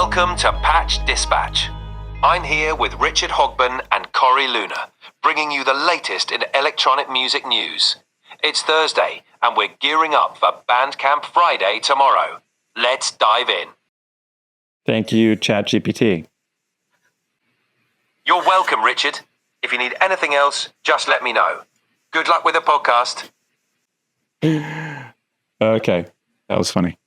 Welcome to Patch Dispatch. I'm here with Richard Hogben and Corey Luna, bringing you the latest in electronic music news. It's Thursday, and we're gearing up for Bandcamp Friday tomorrow. Let's dive in. Thank you, ChatGPT. You're welcome, Richard. If you need anything else, just let me know. Good luck with the podcast. Okay, that was funny.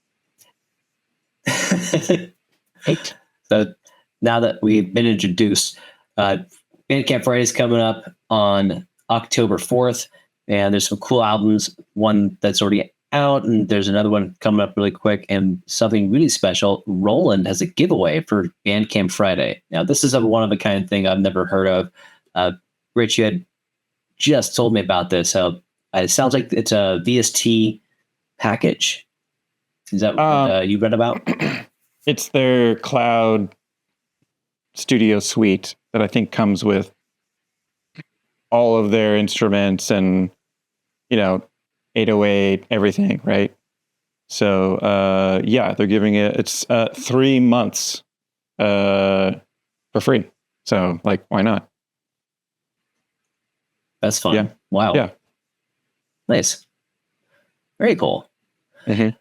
So now that we've been introduced, Bandcamp Friday is coming up on October 4th, and there's some cool albums, one that's already out, and there's another one coming up really quick, and something really special. Roland has a giveaway for Bandcamp Friday. Now, this is a one-of-a-kind thing I've never heard of. Rich, you had just told me about this. It sounds like it's a VST package. Is that what you read about? It's their cloud studio suite that I think comes with all of their instruments and, 808, everything, right? So, they're giving it's 3 months for free. So, why not? That's fun. Yeah. Wow. Yeah. Nice. Very cool. Mm-hmm.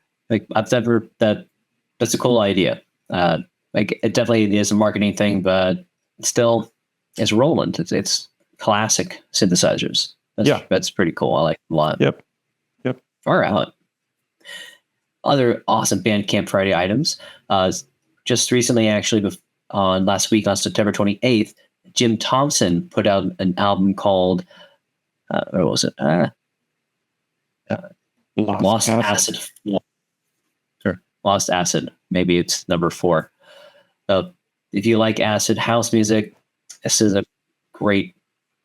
That's a cool idea. It definitely is a marketing thing, but still, it's Roland. It's classic synthesizers. That's pretty cool. I like it a lot. Yep. Far out. Other awesome Bandcamp Friday items. Just recently, actually, on last week on September 28th, Jim Thompson put out an album called what was it? Lost Acid. Sure. Lost Acid. Maybe it's number 4. If you like acid house music, this is a great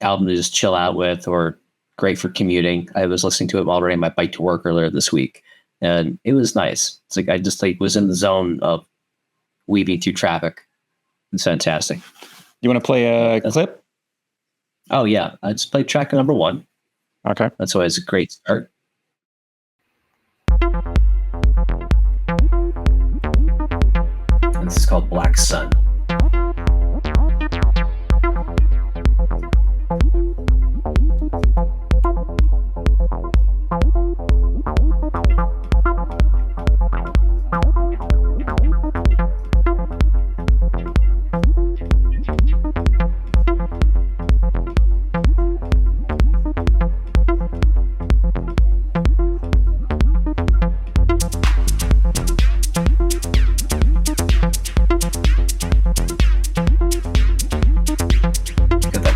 album to just chill out with, or great for commuting. I was listening to it already on my bike to work earlier this week, and it was nice. It's I just was in the zone of weaving through traffic. It's fantastic. You want to play a clip? Oh yeah, I just played track number 1. Okay, that's always a great start. This is called Black Sun.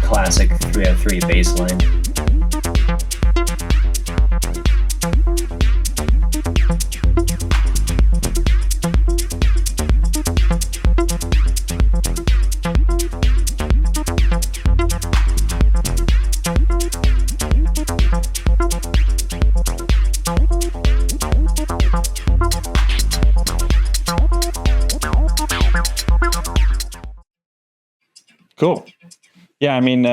Classic 303 bass line. Cool. Yeah, I mean,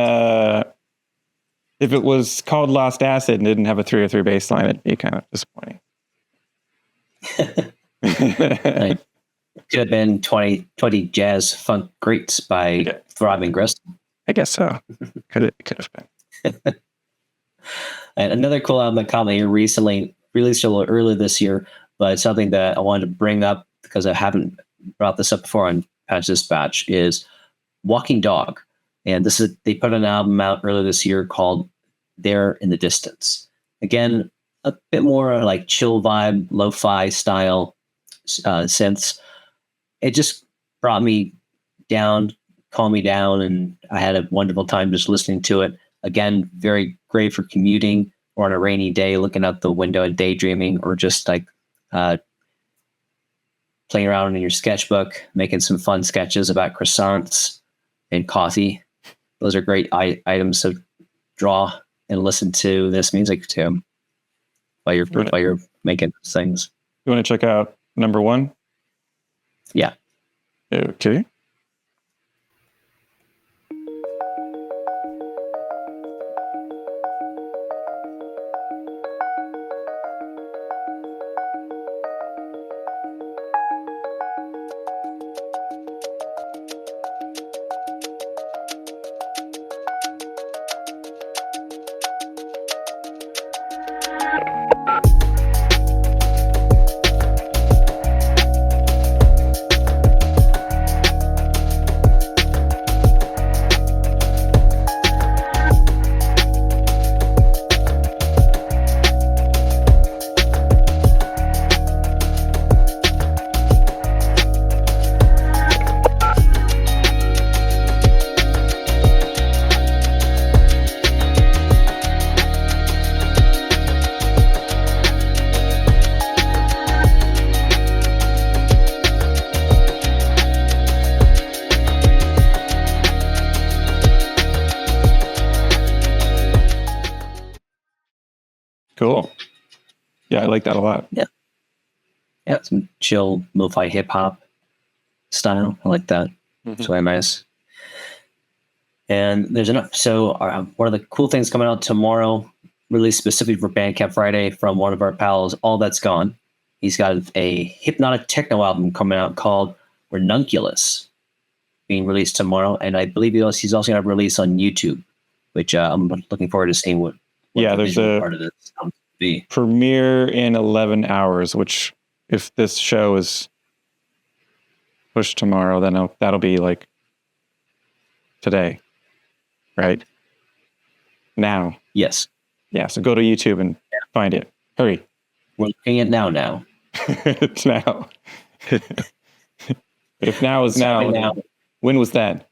if it was called Lost Acid and didn't have a 303 bass line, it'd be kind of disappointing. It could have been 20 jazz funk greats by Throbbing Gristle. I guess so. Could have been. And another cool album that caught me recently, released a little earlier this year, but it's something that I wanted to bring up because I haven't brought this up before on Patch Dispatch, is Walking Dog. And they put an album out earlier this year called There in the Distance. Again, a bit more like chill vibe, lo-fi style synths. It just brought me down, calmed me down, and I had a wonderful time just listening to it. Again, very great for commuting or on a rainy day, looking out the window and daydreaming, or just playing around in your sketchbook, making some fun sketches about croissants and coffee. Those are great items to draw and listen to this music to while you're making those things. You want to check out number 1? Yeah. Okay. Cool. Yeah, I like that a lot. Yeah, some chill lo-fi hip hop style. I like that. It's very nice. And there's enough. So one of the cool things coming out tomorrow, really specific for Bandcamp Friday, from one of our pals, All That's Gone. He's got a hypnotic techno album coming out called Ranunculus, being released tomorrow. And I believe he's also going to release on YouTube, which I'm looking forward to seeing what there's a part of this sounds to be. Premiere in 11 hours, which if this show is pushed tomorrow, then that'll be like today, right? Now. Yes. Yeah, so go to YouTube and find it. Hurry. We're looking at now. It's now. If now is now, when was that?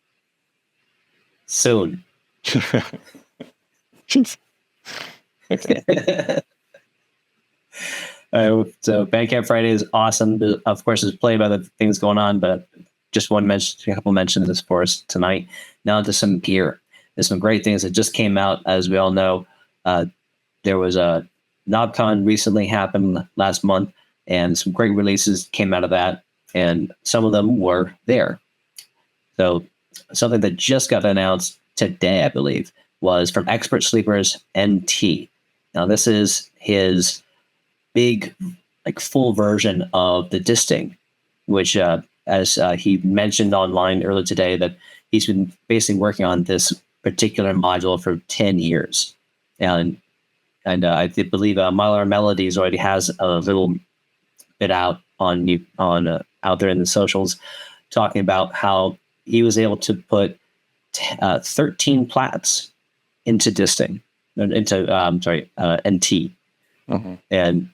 Soon. Jeez. Okay. So Bandcamp Friday is awesome. Of course, there's plenty of other things going on, but just a couple mentions this for us tonight. Now to some gear. There's some great things that just came out, as we all know. There was a NobCon recently happened last month, and some great releases came out of that, and some of them were there. So something that just got announced today, I believe, was from Expert Sleepers NT. Now, this is his big, full version of the disting, which, as he mentioned online earlier today, that he's been basically working on this particular module for 10 years. And I believe Modular Melodies already has a little bit out out there in the socials, talking about how he was able to put 13 plats into disting, into NT, and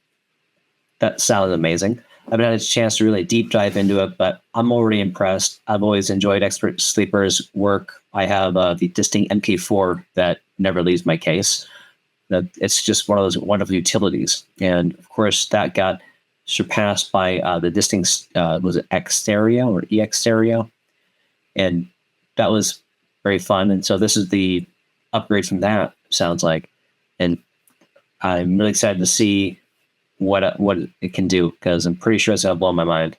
that sounded amazing. I haven't had a chance to really deep dive into it, but I'm already impressed. I've always enjoyed Expert Sleeper's work. I have the disting MK4 that never leaves my case. It's just one of those wonderful utilities. And of course, that got surpassed by the disting, was it X Stereo or EX Stereo? And that was very fun. And so this is the upgrade from that, sounds like. And I'm really excited to see what it can do, because I'm pretty sure it's going to blow my mind.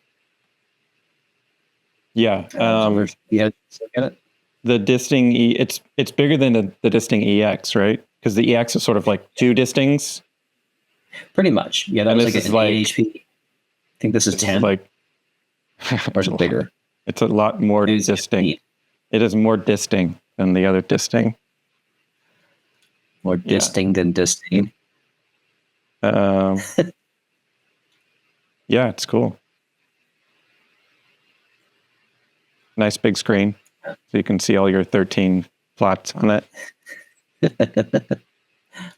Yeah. Yeah. The disting, it's bigger than the disting EX, right? Because the EX is sort of like two distings. Pretty much. Yeah, that was like an HP. I think this is 10. Or is it bigger? It's a lot more disting. It is more disting than the other disting. More disting than disting. Yeah, it's cool. Nice big screen, so you can see all your 13 plots on it.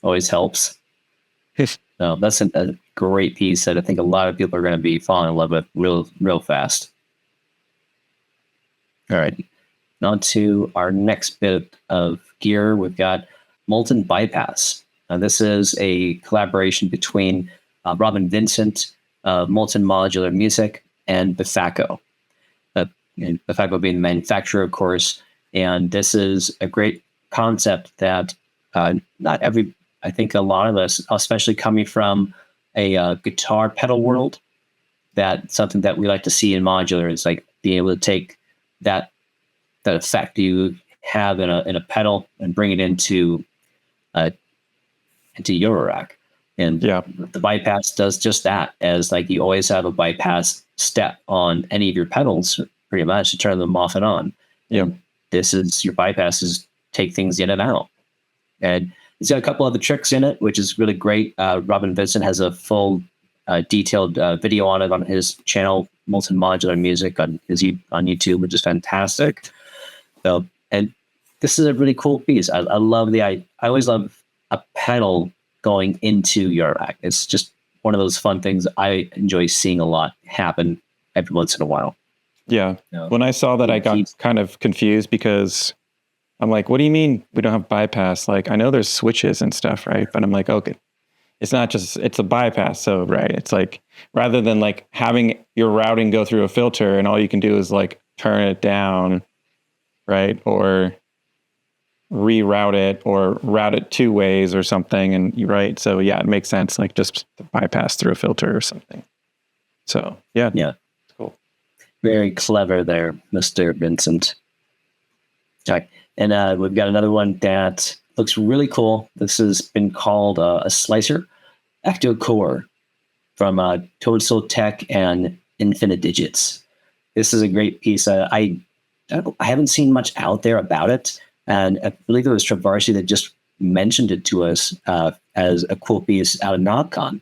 Always helps. No, that's a great piece that I think a lot of people are going to be falling in love with real fast. All right. On to our next bit of gear. We've got Molten Bypass. This is a collaboration between Robin Vincent, Molten Modular Music, and Bifaco. Bifaco being the manufacturer, of course. And this is a great concept that I think a lot of us, especially coming from a guitar pedal world, that something that we like to see in modular is like being able to take that effect you have in a pedal and bring it into Eurorack. And the bypass does just that, as like you always have a bypass step on any of your pedals pretty much to turn them off and on. Yeah. This is your bypasses take things in and out. And it's got a couple other tricks in it, which is really great. Robin Vincent has a full detailed video on it on his channel, Molten Modular Music on YouTube, which is fantastic. So, and this is a really cool piece. I love I always love a pedal going into Eurorack. It's just one of those fun things I enjoy seeing a lot happen every once in a while. Yeah. When I saw that, I got kind of confused, because I'm like, what do you mean we don't have bypass? Like, I know there's switches and stuff, right? But I'm like, okay, it's not just, it's a bypass. So, right. It's like, rather than like having your routing go through a filter and all you can do is like turn it down, right? Or reroute it or route it 2 ways or something. And you're right. So yeah, it makes sense. Like just to bypass through a filter or something. So yeah. It's cool. Very clever there, Mr. Vincent. All right. And we've got another one that looks really cool. This has been called a slicer, Ectocore, from Toadstool Tech and Infinitedigits. This is a great piece. I haven't seen much out there about it, and I believe it was Travarsi that just mentioned it to us as a cool piece out of NogCon,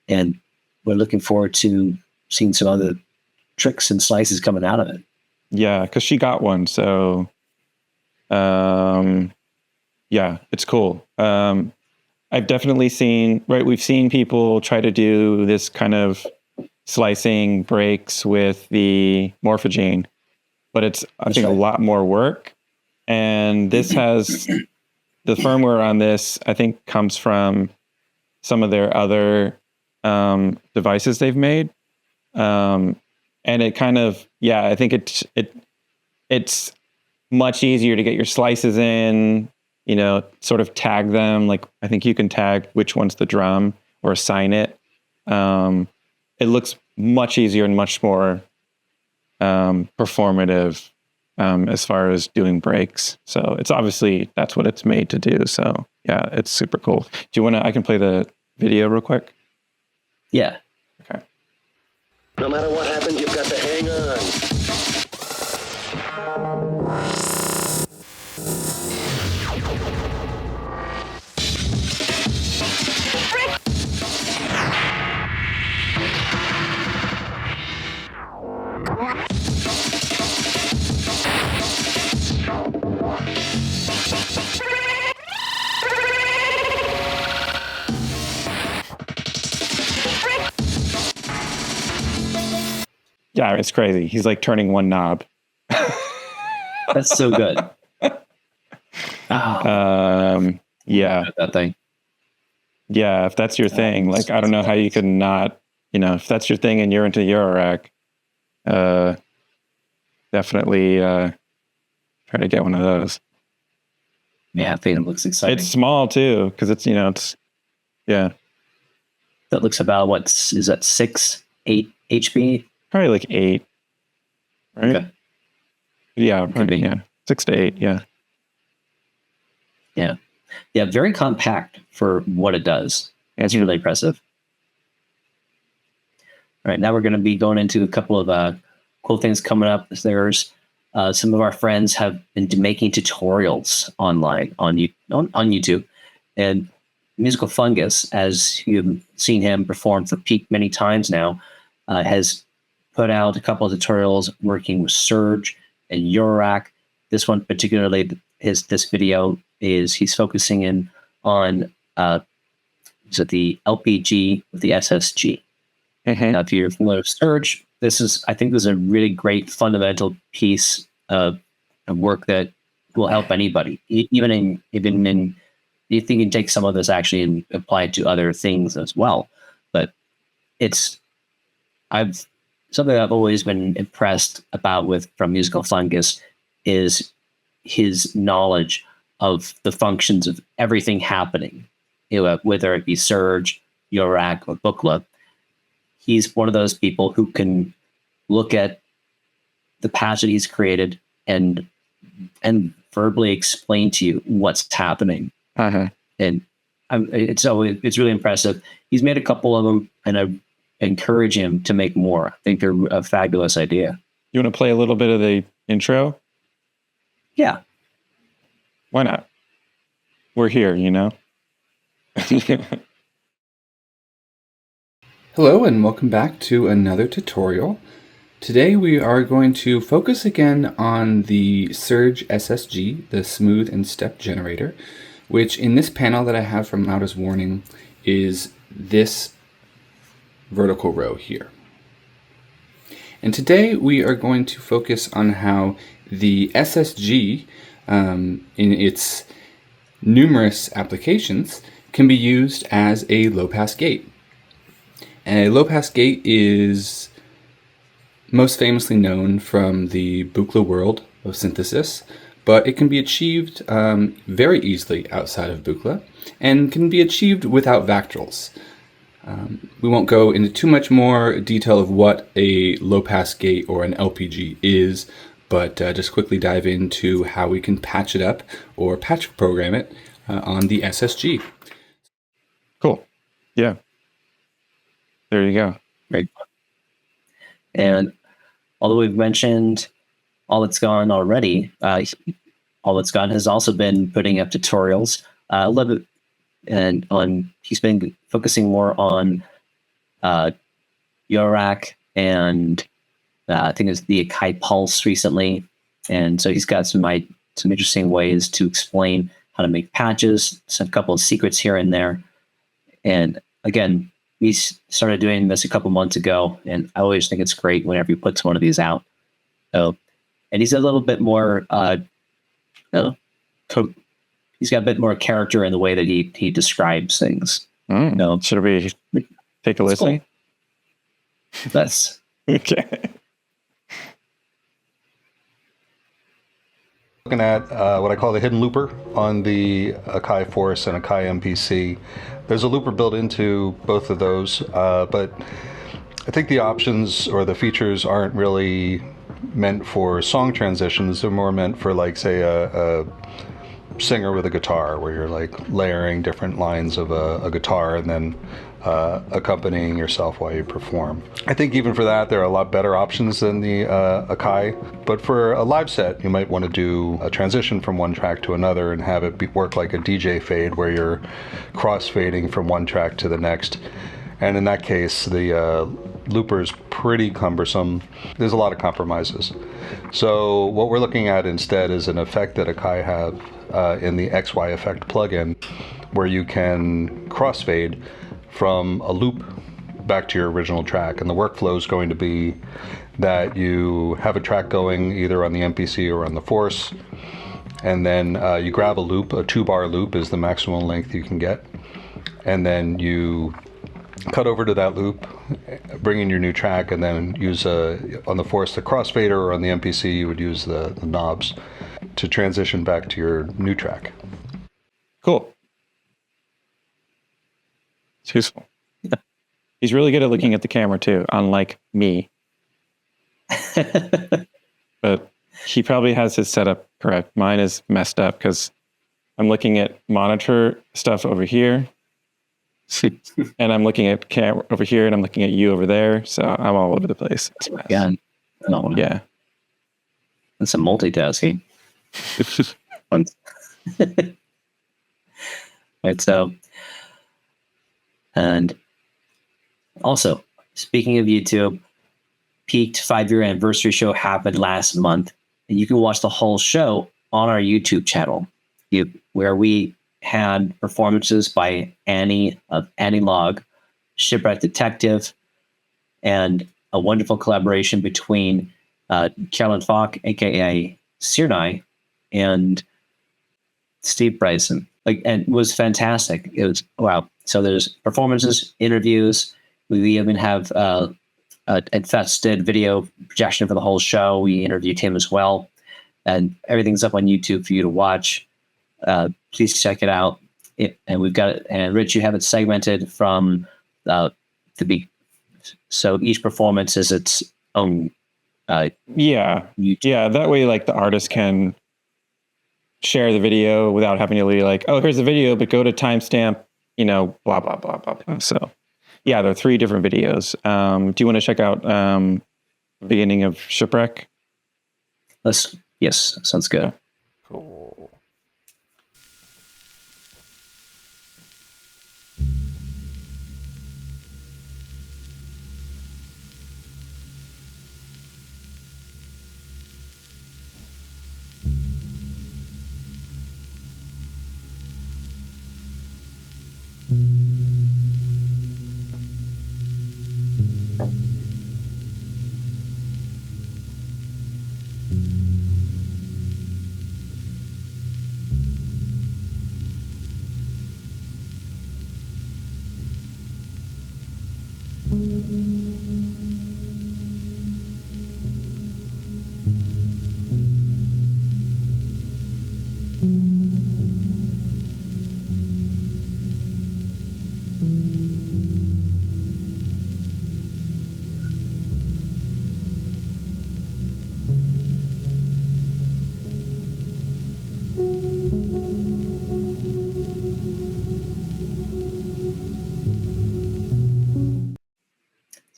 and we're looking forward to seeing some other tricks and slices coming out of it. Yeah, because she got one, so yeah, it's cool. I've definitely seen, right, we've seen people try to do this kind of slicing breaks with the Morphogene, but it's, I think, a lot more work. And this has, the firmware on this, I think, comes from some of their other devices they've made. And it kind of, yeah, I think it's much easier to get your slices in, you know, sort of tag them. Like, I think you can tag which one's the drum or assign it. It looks much easier and much more performative as far as doing breaks. So it's obviously, that's what it's made to do. So yeah, it's super cool. Do you want to, I can play the video real quick? Yeah. Okay. No matter what happens, you've got to hang on. Yeah, it's crazy. He's like turning one knob. That's so good. Yeah. That thing. Yeah, if that's your thing, like, I don't know how you could not, you know, if that's your thing and you're into Eurorack, definitely try to get one of those. Yeah, Phantom looks exciting. It's small too, because it's, you know, it's, yeah. That looks about, what, is that 6, 8 HP? Probably like 8. Right? Okay. Yeah, probably, yeah. 6 to 8, yeah. Yeah. Yeah, very compact for what it does. It's really impressive. All right, now we're going to be going into a couple of cool things coming up. There's some of our friends have been making tutorials online on YouTube. And Musicalfungus, as you've seen him perform for Piqued many times now, has put out a couple of tutorials working with Serge and Eurorack. This one particularly, this video is he's focusing in on is it the LPG with the SSG. Mm-hmm. Now, if you're familiar with Serge, I think this is a really great fundamental piece of work that will help anybody, even in you think you can take some of this actually and apply it to other things as well. But something I've always been impressed about from Musicalfungus is his knowledge of the functions of everything happening, you know, whether it be Serge, Eurorack, or Bookla. He's one of those people who can look at the patch that he's created and verbally explain to you what's happening. Uh-huh. And it's really impressive. He's made a couple of them, and I encourage him to make more. I think they're a fabulous idea. You want to play a little bit of the intro? Yeah. Why not? We're here, you know? Hello and welcome back to another tutorial. Today we are going to focus again on the Serge SSG, the Smooth and Step Generator, which in this panel that I have from Loudest Warning is this vertical row here. And today we are going to focus on how the SSG, in its numerous applications, can be used as a low-pass gate. A low-pass gate is most famously known from the Buchla world of synthesis, but it can be achieved very easily outside of Buchla and can be achieved without Vactrals. We won't go into too much more detail of what a low-pass gate or an LPG is, but just quickly dive into how we can patch it up or patch program it on the SSG. Cool. Yeah. There you go. Right. And although we've mentioned All That's Gone already, All That's Gone has also been putting up tutorials a little bit, and he's been focusing more on Yorak and I think it's the Akai Pulse recently, and so he's got some interesting ways to explain how to make patches, a couple of secrets here and there. And again, we started doing this a couple months ago, and I always think it's great whenever he puts one of these out. So, and he's a little bit more, he's got a bit more character in the way that he describes things. Should we take a listen? Cool. Let's. Okay. Looking at what I call the hidden looper on the Akai Force and Akai MPC. There's a looper built into both of those, but I think the options or the features aren't really meant for song transitions. They're more meant for, like, say, a singer with a guitar, where you're like layering different lines of a guitar and then accompanying yourself while you perform. I think even for that, there are a lot better options than the Akai. But for a live set, you might want to do a transition from one track to another and have it work like a DJ fade, where you're cross-fading from one track to the next. And in that case, the looper's pretty cumbersome. There's a lot of compromises. So what we're looking at instead is an effect that Akai have in the XY effect plugin, where you can crossfade from a loop back to your original track. And the workflow is going to be that you have a track going either on the MPC or on the Force, and then you grab a loop. A 2-bar loop is the maximum length you can get, and then you cut over to that loop, bring in your new track, and then use on the Force the crossfader, or on the MPC you would use the knobs to transition back to your new track. Cool. It's useful. He's really good at looking at the camera too, unlike me. But he probably has his setup correct. Mine is messed up because I'm looking at monitor stuff over here, and I'm looking at camera over here, and I'm looking at you over there. So I'm all over the place. Yeah. No. Yeah. That's some multitasking. Right. So, and also, speaking of YouTube, Piqued 5-year anniversary show happened last month, and you can watch the whole show on our YouTube channel, where we had performances by Annie of Annie Log, Shipwreck Detective, and a wonderful collaboration between Carolyn Falk, aka Sirnai, and Steve Bryson. And it was fantastic. It was wow. So there's performances, interviews. We even have infested video projection for the whole show. We interviewed him as well, and everything's up on YouTube for you to watch. Please check it out. And we've got it. And Rich, you have it segmented from so each performance is its own. Yeah. That way, like, the artist can share the video without having to be like, oh, here's the video, but go to timestamp, blah, blah, blah, blah, blah. So, yeah, there are 3 different videos. Do you want to check out the beginning of Shipwreck? Yes, sounds good. Yeah. Cool.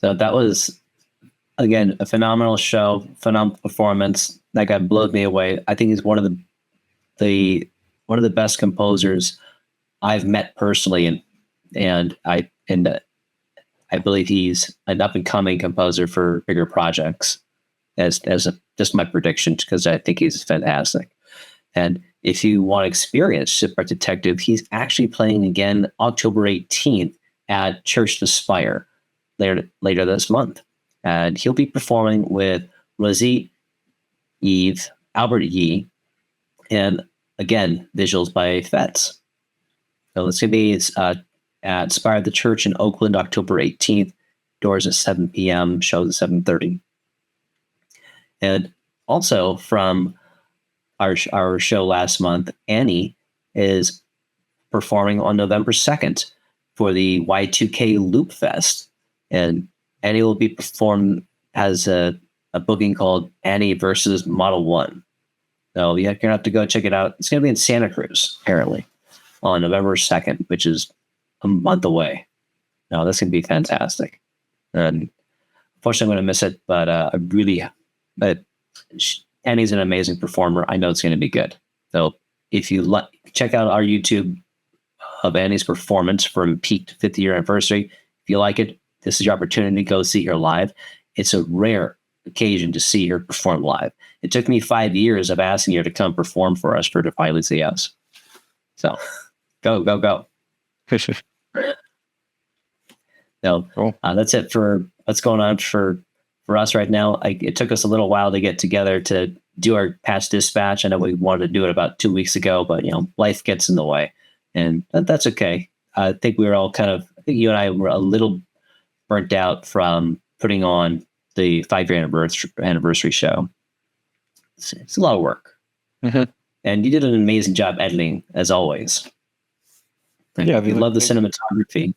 So that was, again, a phenomenal show, phenomenal performance. That guy blew me away. I think he's one of the best composers I've met personally, and I believe he's an up and coming composer for bigger projects. Just my prediction, because I think he's fantastic. And if you want to experience Shipwreck Detective, he's actually playing again October 18th at Church to Spire later this month. And he'll be performing with Rosie, Eve, Albert Yee, and again, visuals by Fetz. So it's going to be at Spire at the Church in Oakland, October 18th. Doors at 7 p.m., shows at 7:30. And also from our show last month, Annie is performing on November 2nd for the Y2K Loop Fest. And Annie will be performed as a booking called Annie versus Model 1. So you're going to have to go check it out. It's going to be in Santa Cruz, apparently, on November 2nd, which is a month away. No, that's going to be fantastic. And unfortunately, I'm going to miss it, but Annie's an amazing performer. I know it's going to be good. So if you check out our YouTube of Annie's performance from Piqued 50th year anniversary, if you like it, this is your opportunity to go see her live. It's a rare occasion to see her perform live. It took me 5 years of asking her to come perform for us for her to finally say yes. So go. No, cool. That's it for what's going on for us right now. It took us a little while to get together to do our patch dispatch. I know we wanted to do it about 2 weeks ago, but life gets in the way, and that's okay. I think we were all I think you and I were a little burnt out from putting on the 5-year anniversary show. It's a lot of work. Mm-hmm. And you did an amazing job editing, as always. Yeah, we love the cinematography.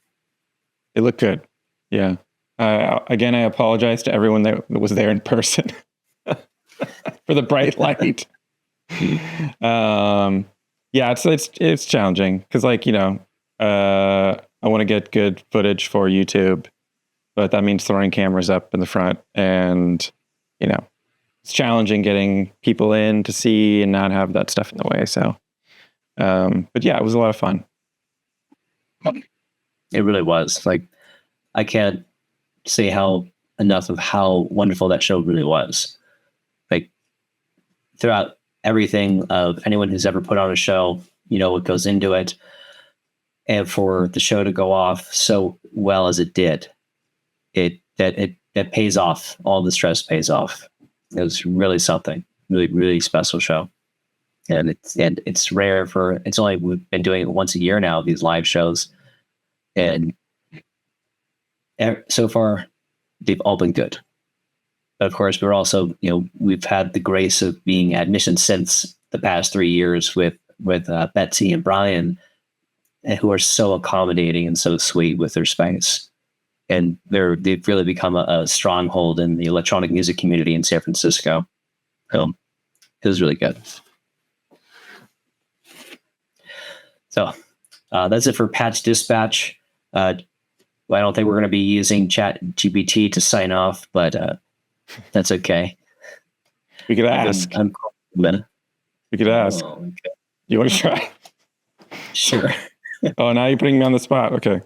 It looked good. Yeah. Again, I apologize to everyone that was there in person for the bright light. Yeah, it's challenging because, I want to get good footage for YouTube, but that means throwing cameras up in the front, and it's challenging getting people in to see and not have that stuff in the way. So, but yeah, it was a lot of fun. It really was. I can't say enough of how wonderful that show really was. Throughout everything of anyone who's ever put on a show, what goes into it, and for the show to go off so well as it did, it pays off. All the stress pays off. It was really something. Really, really special show. And it's rare we've been doing it once a year now, these live shows. And so far, they've all been good. But of course, we're also, we've had the grace of being at Mission since the past 3 years with Betsy and Brian, who are so accommodating and so sweet with their space. And they've really become a stronghold in the electronic music community in San Francisco. It was really good. So that's it for Patch Dispatch. I don't think we're going to be using ChatGPT to sign off, but that's okay. We could ask. We could ask. Oh, okay. You want to try? Sure. Oh, now you're putting me on the spot. Okay.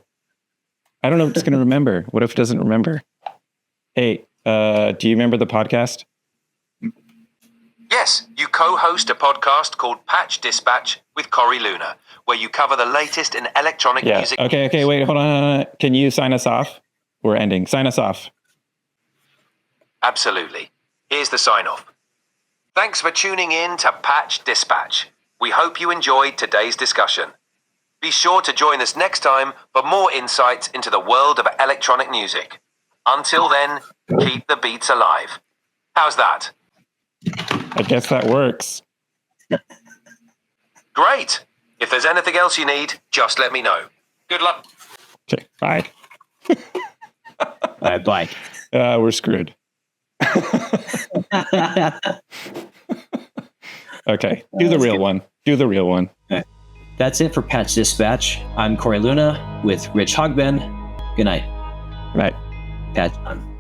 I don't know if it's going to remember. What if it doesn't remember? Hey, do you remember the podcast? Yes, you co-host a podcast called Patch Dispatch with Cory Luna, where you cover the latest in electronic music. Okay, wait, hold on. Can you sign us off? We're ending. Sign us off. Absolutely. Here's the sign-off. Thanks for tuning in to Patch Dispatch. We hope you enjoyed today's discussion. Be sure to join us next time for more insights into the world of electronic music. Until then, keep the beats alive. How's that? I guess that works. Great. If there's anything else you need, just let me know. Good luck. Okay, bye. Bye. We're screwed. Okay, do the real one. Do the real one. Okay. That's it for Patch Dispatch. I'm Cory Luna with Rich Hogben. Good night. Good night. catch on.